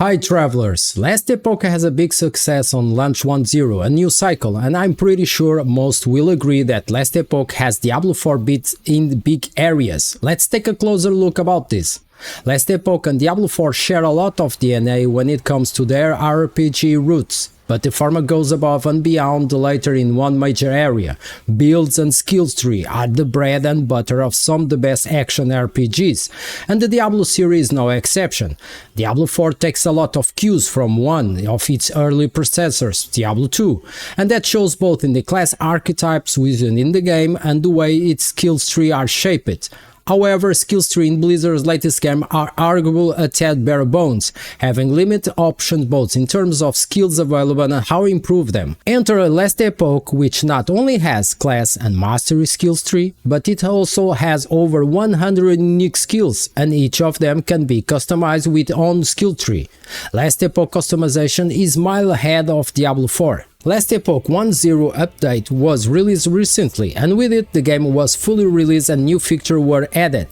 Hi travelers, Last Epoch has a big success on launch 1.0, a new cycle, and I'm pretty sure most will agree that Last Epoch has Diablo 4 beats in big areas. Let's take a closer look about this. Last Epoch and Diablo 4 share a lot of DNA when it comes to their RPG roots, but the former goes above and beyond the latter in one major area. Builds and skills tree are the bread and butter of some of the best action RPGs, and the Diablo series is no exception. Diablo 4 takes a lot of cues from one of its early predecessors, Diablo 2, and that shows both in the class archetypes within the game and the way its skills tree are shaped. However, skills tree in Blizzard's latest game are arguably a tad bare bones, having limited options both in terms of skills available and how to improve them. Enter Last Epoch, which not only has class and mastery skills tree, but it also has over 100 unique skills, and each of them can be customized with own skill tree. Last Epoch customization is mile ahead of Diablo 4. Last Epoch 1.0 update was released recently, and with it the game was fully released and new features were added.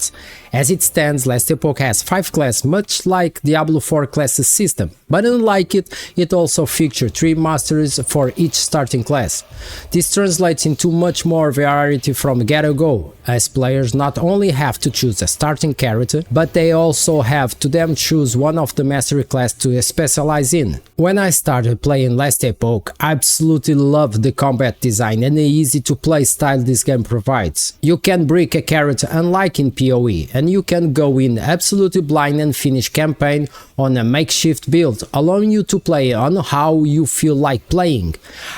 As it stands, Last Epoch has 5 classes, much like Diablo 4 classes system, but unlike it, it also features 3 masteries for each starting class. This translates into much more variety from get-go, as players not only have to choose a starting character, but they also have to them choose one of the mastery class to specialize in. When I started playing Last Epoch, I absolutely loved the combat design and the easy to play style this game provides. You can break a character unlike in PoE, and you can go in absolutely blind and finish campaign on a makeshift build, allowing you to play on how you feel like playing.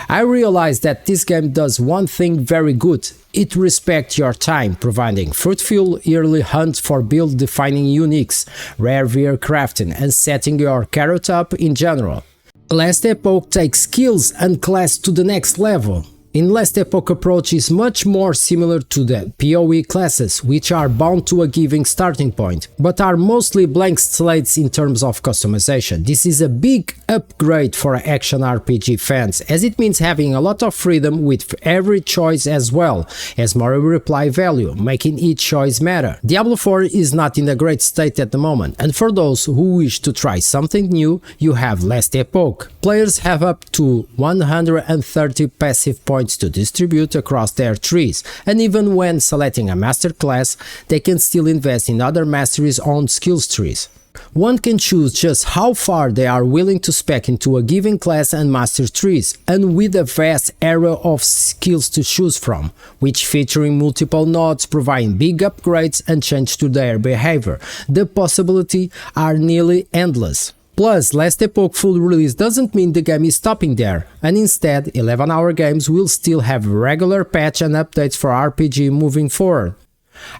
I realized that this game does one thing very good. It respects your time, providing fruitful early hunt for build defining uniques, rare gear crafting, and setting your character up in general. Last Epoch takes skills and class to the next level. In Last Epoch approach is much more similar to the PoE classes, which are bound to a given starting point, but are mostly blank slates in terms of customization. This is a big upgrade for action RPG fans, as it means having a lot of freedom with every choice as well as more reply value, making each choice matter. Diablo 4 is not in a great state at the moment, and for those who wish to try something new, you have Last Epoch. Players have up to 130 passive points to distribute across their trees, and even when selecting a master class, they can still invest in other masteries on skills trees. One can choose just how far they are willing to spec into a given class and master trees, and with a vast array of skills to choose from, which featuring multiple nodes providing big upgrades and change to their behavior. The possibilities are nearly endless. Plus, Last Epoch full release doesn't mean the game is stopping there, and instead 11-hour games will still have regular patch and updates for RPG moving forward.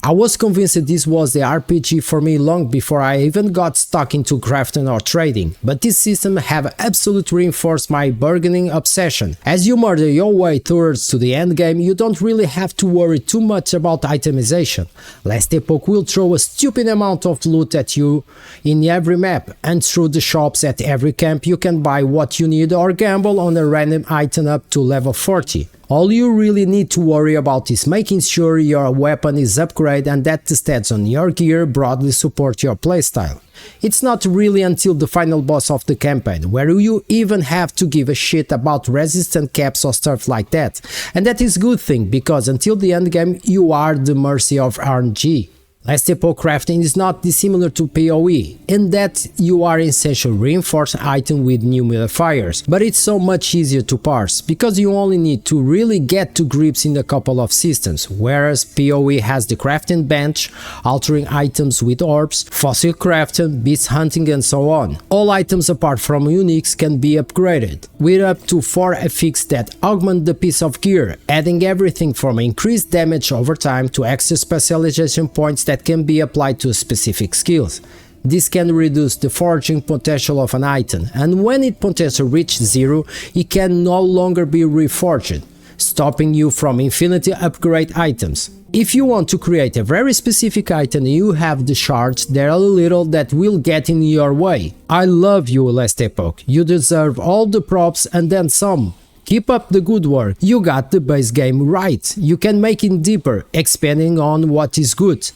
I was convinced this was the RPG for me long before I even got stuck into crafting or trading, but this system have absolutely reinforced my bargaining obsession. As you murder your way towards to the end game, you don't really have to worry too much about itemization. Last Epoch will throw a stupid amount of loot at you in every map, and through the shops at every camp you can buy what you need or gamble on a random item up to level 40. All you really need to worry about is making sure your weapon is upgraded and that the stats on your gear broadly support your playstyle. It's not really until the final boss of the campaign where you even have to give a shit about resistant caps or stuff like that, and that is a good thing because until the endgame you are at the mercy of RNG. Last Epoch crafting is not dissimilar to PoE, in that you are essentially reinforced item with new modifiers, but it's so much easier to parse, because you only need to really get to grips in a couple of systems, whereas PoE has the crafting bench, altering items with orbs, fossil crafting, beast hunting and so on. All items apart from uniques can be upgraded, with up to 4 affixes that augment the piece of gear, adding everything from increased damage over time to extra specialization points that can be applied to specific skills. This can reduce the forging potential of an item, and when its potential reaches 0, it can no longer be reforged, stopping you from infinity upgrade items. If you want to create a very specific item, you have the shards, there are little that will get in your way. I love you, Last Epoch, you deserve all the props and then some. Keep up the good work, you got the base game right, you can make it deeper, expanding on what is good.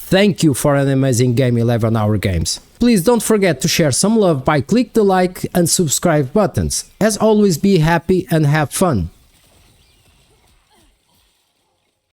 thank you for an amazing game, 11 Hour Games. Please don't forget to share some love by click the like and subscribe buttons. As always, be happy and have fun.